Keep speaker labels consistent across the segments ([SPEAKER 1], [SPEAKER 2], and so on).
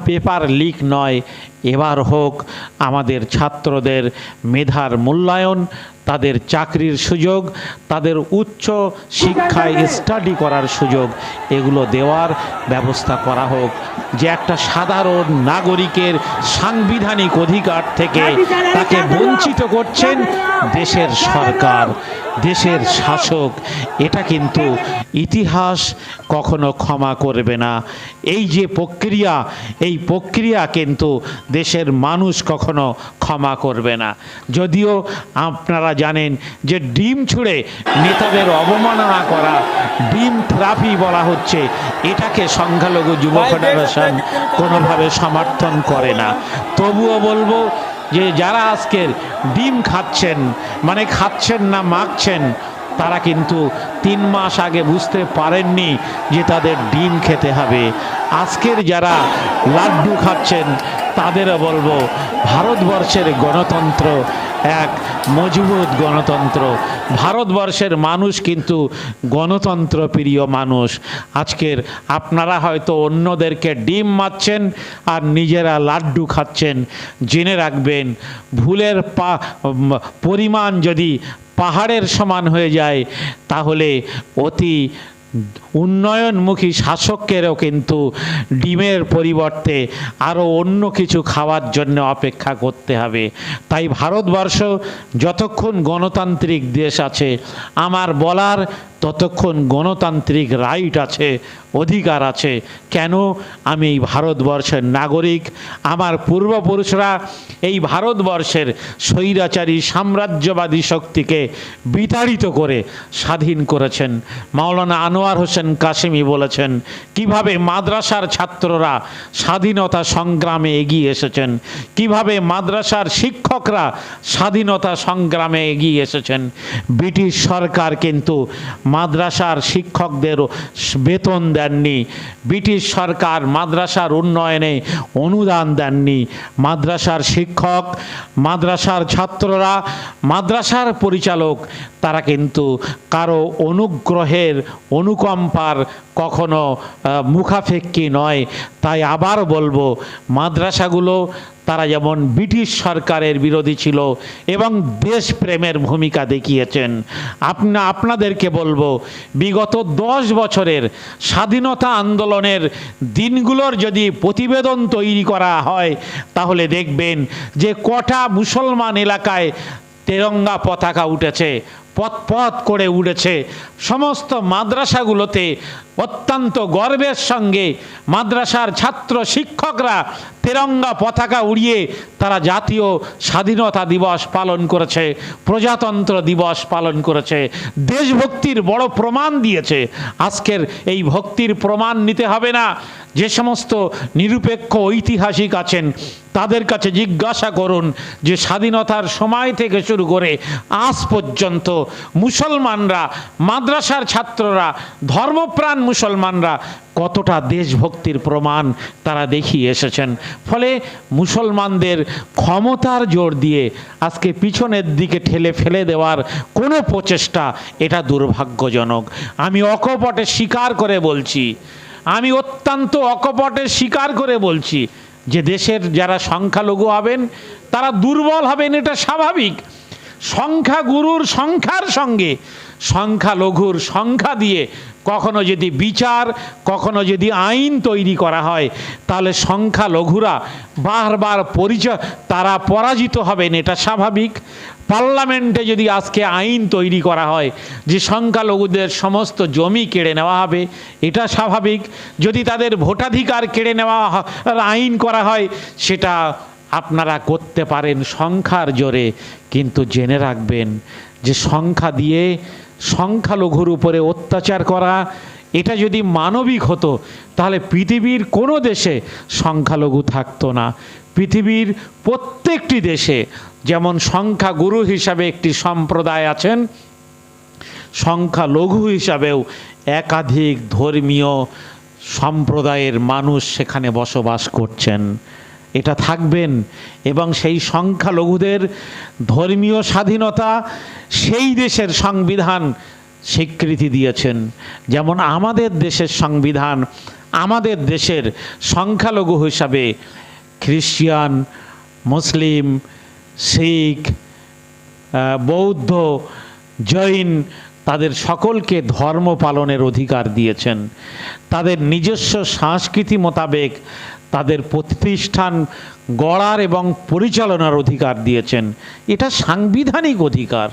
[SPEAKER 1] Paper leak নয়, এবার হোক আমাদের ছাত্রদের মেধার মূল্যায়ন, তাদের চাকরির সুযোগ, তাদের উচ্চ শিক্ষায় স্টাডি করার সুযোগ, এগুলো দেওয়ার ব্যবস্থা করা হোক। যে একটা সাধারণ নাগরিকের সাংবিধানিক অধিকার থেকে তাকে বঞ্চিত করছেন দেশের সরকার, দেশের শাসক, এটা কিন্তু ইতিহাস কখনো ক্ষমা করবে না। এই যে প্রক্রিয়া, এই প্রক্রিয়া কিন্তু দেশের মানুষ কখনো ক্ষমা করবে না। যদিও আপনারা জানেন যে ডিম ছুঁড়ে নেতাদের অবমাননা করা, ডিম থেরাপি বলা হচ্ছে, এটাকে সংখ্যালঘু যুব ফেডারেশন কোনোভাবে সমর্থন করে না। তবুও বলবো যে যারা আজকের ডিম খাচ্ছেন, মানে খাচ্ছেন না মাখছেন, তারা কিন্তু 3 মাস আগে বুঝতে পারেননি যে তাদের ডিম খেতে হবে। আজকের যারা লাড্ডু খাচ্ছেন তাদেরও বলবো, ভারতবর্ষের গণতন্ত্র এক মজবুত গণতন্ত্র। ভারতবর্ষের মানুষ কিন্তু গণতন্ত্র প্রিয় মানুষ। আজকের আপনারা হয়তো অন্যদেরকে ডিম মারছেন আর নিজেরা লাড্ডু খাচ্ছেন। জেনে রাখবেন, ভুলের পরিমাণ যদি পাহাড়ের সমান হয়ে যায়, তাহলে অতি উন্নয়নমুখী শাসকেরও কিন্তু ডিমের পরিবর্তে আরও অন্য কিছু খাওয়ার জন্য অপেক্ষা করতে হবে। তাই ভারতবর্ষ যতক্ষণ গণতান্ত্রিক দেশ আছে, আমার বলার ততক্ষণ গণতান্ত্রিক রাইট আছে, অধিকার আছে। কেন? আমি এই ভারতবর্ষের নাগরিক। আমার পূর্বপুরুষরা এই ভারতবর্ষের স্বৈরাচারী সাম্রাজ্যবাদী শক্তিকে বিতাড়িত করে স্বাধীন করেছেন। মাওলানা আনোয়ার হোসেন কাসেমি বলেছেন কিভাবে মাদ্রাসার ছাত্ররা স্বাধীনতা সংগ্রামে এগিয়ে এসেছেন, কিভাবে মাদ্রাসার শিক্ষকরা স্বাধীনতা সংগ্রামে এগিয়ে এসেছেন। ব্রিটিশ সরকার কিন্তু মাদ্রাসার শিক্ষকদের বেতন দেননি, ব্রিটিশ সরকার মাদ্রাসার উন্নয়নে অনুদান দেননি। মাদ্রাসার শিক্ষক, মাদ্রাসার ছাত্ররা, মাদ্রাসার পরিচালক, তারা কিন্তু কারো অনুগ্রহের, অনুকম্পার কখনো মুখাপেক্ষী নয়। তাই আবার বলবো, মাদ্রাসাগুলো তারা যেমন ব্রিটিশ সরকারের বিরোধী ছিল এবং দেশপ্রেমের ভূমিকা দেখিয়েছেন। আপনাদেরকে বলবো, বিগত 10 বছরের স্বাধীনতা আন্দোলনের দিনগুলোর যদি প্রতিবেদন তৈরি করা হয়, তাহলে দেখবেন যে কটা মুসলমান এলাকায় তেরঙ্গা পতাকা উঠেছে, পথ করে উড়েছে। সমস্ত মাদ্রাসাগুলোতে অত্যন্ত গর্বের সঙ্গে মাদ্রাসার ছাত্র শিক্ষকরা তেরঙ্গা পতাকা উড়িয়ে তারা জাতীয় স্বাধীনতা দিবস পালন করেছে, প্রজাতন্ত্র দিবস পালন করেছে, দেশভক্তির বড় প্রমাণ দিয়েছে। আজকের এই ভক্তির প্রমাণ নিতে হবে না। যে সমস্ত নিরপেক্ষ ঐতিহাসিক আছেন তাদের কাছে জিজ্ঞাসা করুন যে স্বাধীনতার সময় থেকে শুরু করে আজ পর্যন্ত মুসলমানরা, মাদ্রাসার ছাত্ররা, ধর্মপ্রাণ মুসলমানরা কতটা দেশভক্তির প্রমাণ তারা দেখিয়ে এসেছেন। ফলে মুসলমানদের ক্ষমতার জোর দিয়ে আজকে পিছনের দিকে ঠেলে ফেলে দেওয়ার কোনো প্রচেষ্টা, এটা দুর্ভাগ্যজনক। আমি অকপটে স্বীকার করে বলছি, আমি অত্যন্ত অকপটে স্বীকার করে বলছি যে দেশের যারা সংখ্যালঘু হবেন তারা দুর্বল হবেন, এটা স্বাভাবিক। সংখ্যাগুরুর সংখ্যার সঙ্গে সংখ্যালঘুর সংখ্যা দিয়ে কখনো যদি বিচার, কখনো যদি আইন তৈরি করা হয়, তাহলে সংখ্যালঘুরা বারবার তারা পরাজিত হবেন, এটা স্বাভাবিক। পার্লামেন্টে যদি আজকে আইন তৈরি করা হয় যে সংখ্যালঘুদের সমস্ত জমি কেড়ে নেওয়া হবে, এটা স্বাভাবিক। যদি তাদের ভোটাধিকার কেড়ে নেওয়া আইন করা হয়, সেটা আপনারা করতে পারেন সংখ্যার জোরে। কিন্তু জেনে রাখবেন যে সংখ্যা দিয়ে সংখ্যালঘুর উপরে অত্যাচার করা, এটা যদি মানবিক হতো তাহলে পৃথিবীর কোনো দেশে সংখ্যালঘু থাকতো না। পৃথিবীর প্রত্যেকটি দেশে যেমন সংখ্যাগুরু হিসাবে একটি সম্প্রদায় আছেন, সংখ্যালঘু হিসাবেও একাধিক ধর্মীয় সম্প্রদায়ের মানুষ সেখানে বসবাস করছেন। এটা থাকবেন। এবং সেই সংখ্যালঘুদের ধর্মীয় স্বাধীনতা সেই দেশের সংবিধান স্বীকৃতি দিয়েছেন। যেমন আমাদের দেশের সংবিধান আমাদের দেশের সংখ্যালঘু হিসাবে খ্রিস্টান, মুসলিম, শিখ, বৌদ্ধ, জৈন তাদের সকলকে ধর্ম পালনের অধিকার দিয়েছেন। তাদের নিজস্ব সংস্কৃতি মোতাবেক তাদের প্রতিষ্ঠান গড়ার এবং পরিচালনার অধিকার দিয়েছেন। এটা সাংবিধানিক অধিকার।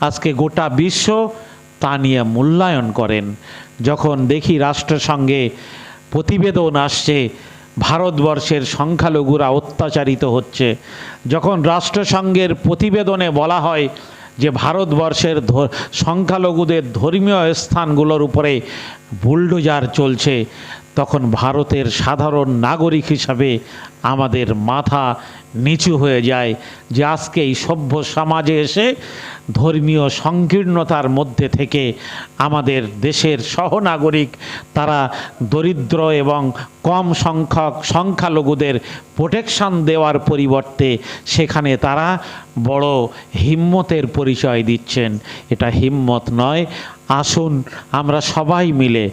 [SPEAKER 1] আজকে গোটা বিশ্ব তা নিয়ে মূল্যায়ন করেন। যখন দেখি রাষ্ট্রসংঘে প্রতিবেদন আসছে ভারতবর্ষের সংখ্যালঘুরা অত্যাচারিত হচ্ছে, যখন রাষ্ট্রসংঘের প্রতিবেদনে বলা হয় যে ভারতবর্ষের সংখ্যালঘুদের ধর্মীয় স্থানগুলোর উপরে বুলডোজার চলছে, তখন ভারতের সাধারণ নাগরিক হিসাবে আমাদের মাথা নিচু হয়ে যায় যে আজকে এই সভ্য সমাজে এসে ধর্মীয় সংকীর্ণতার মধ্যে থেকে আমাদের দেশের সহনাগরিক তারা দরিদ্র এবং কম সংখ্যক সংখ্যালঘুদের প্রোটেকশন দেওয়ার পরিবর্তে সেখানে তারা বড় হিম্মতের পরিচয় দিচ্ছেন। এটা হিম্মত নয়। আসুন আমরা সবাই মিলে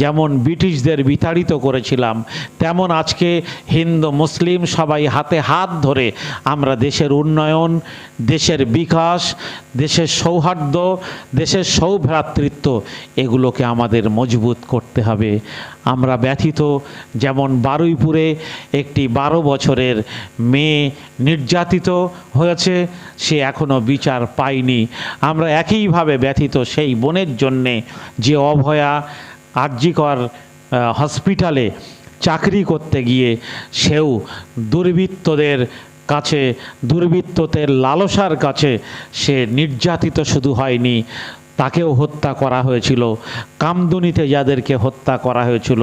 [SPEAKER 1] যেমন ব্রিটিশদের বিতাড়িত করেছিলাম, তেমন আজকে হিন্দু মুসলিম সবাই হাতে হাত ধরে আমরা দেশের উন্নয়ন, দেশের বিকাশ, দেশের সৌহার্দ্য, দেশের সৌভ্রাতৃত্ব এগুলোকে আমাদের মজবুত করতে হবে। আমরা ব্যথিত, যেমন বারুইপুরে একটি 12 বছরের মেয়ে নির্যাতিত হয়েছে, সে এখনও বিচার পায়নি। আমরা একইভাবে ব্যথিত সেই বোনের জন্যে যে অভয়া আরজিকর হসপিটালে চাকরি করতে গিয়ে সেও দুর্বৃত্তদের কাছে, দুর্বৃত্তদের লালসার কাছে সে নির্যাতিত শুধু হয়নি, তাকেও হত্যা করা হয়েছিল। কামদুনিতে যাদেরকে হত্যা করা হয়েছিল,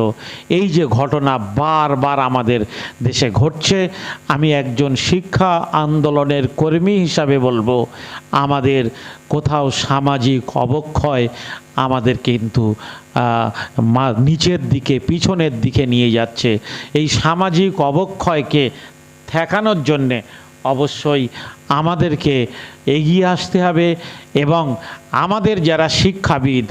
[SPEAKER 1] এই যে ঘটনা বারবার আমাদের দেশে ঘটছে, আমি একজন শিক্ষা আন্দোলনের কর্মী হিসাবে বলবো আমাদের কোথাও সামাজিক অবক্ষয় আমাদের কিন্তু নিচের দিকে, পিছনের দিকে নিয়ে যাচ্ছে। এই সামাজিক অবক্ষয়কে ঠেকানোর জন্যে অবশ্যই আমাদেরকে এগিয়ে আসতে হবে এবং আমাদের যারা শিক্ষাবিদ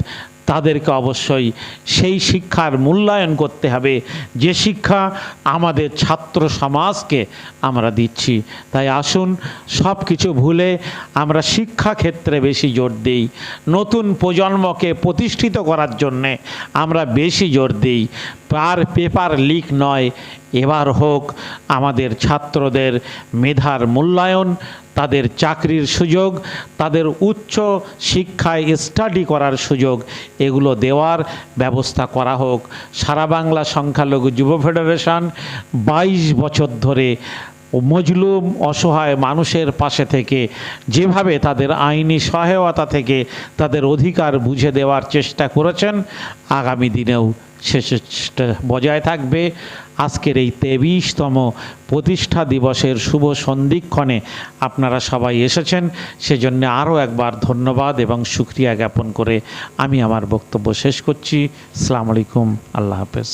[SPEAKER 1] তাদেরকে অবশ্যই সেই শিক্ষার মূল্যায়ন করতে হবে যে শিক্ষা আমাদের ছাত্র সমাজকে আমরা দিচ্ছি। তাই আসুন সব কিছু ভুলে আমরা শিক্ষা ক্ষেত্রে বেশি জোর দিই, নতুন প্রজন্মকে প্রতিষ্ঠিত করার জন্যে আমরা বেশি জোর দিই। পেপার লিক নয়, এবার হোক আমাদের ছাত্রদের মেধার মূল্যায়ন, তাদের চাকরির সুযোগ, তাদের উচ্চ শিক্ষায় স্টাডি করার সুযোগ এগুলো দেওয়ার ব্যবস্থা করা হোক। সারা বাংলা সংখ্যালঘু যুব ফেডারেশন 22 বছর ধরে মজলুম অসহায় মানুষের পাশে থেকে যেভাবে তাদের আইনি সহায়তা থেকে তাদের অধিকার বুঝে দেওয়ার চেষ্টা করেছেন, আগামী দিনেও সে চেষ্টা বজায় থাকবে। আজকের এই 23তম প্রতিষ্ঠা দিবসের শুভ সন্ধিক্ষণে আপনারা সবাই এসেছেন, সেজন্য আরও একবার ধন্যবাদ এবং শুকরিয়া জ্ঞাপন করে আমি আমার বক্তব্য শেষ করছি। আসসালামু আলাইকুম, আল্লাহ হাফেজ।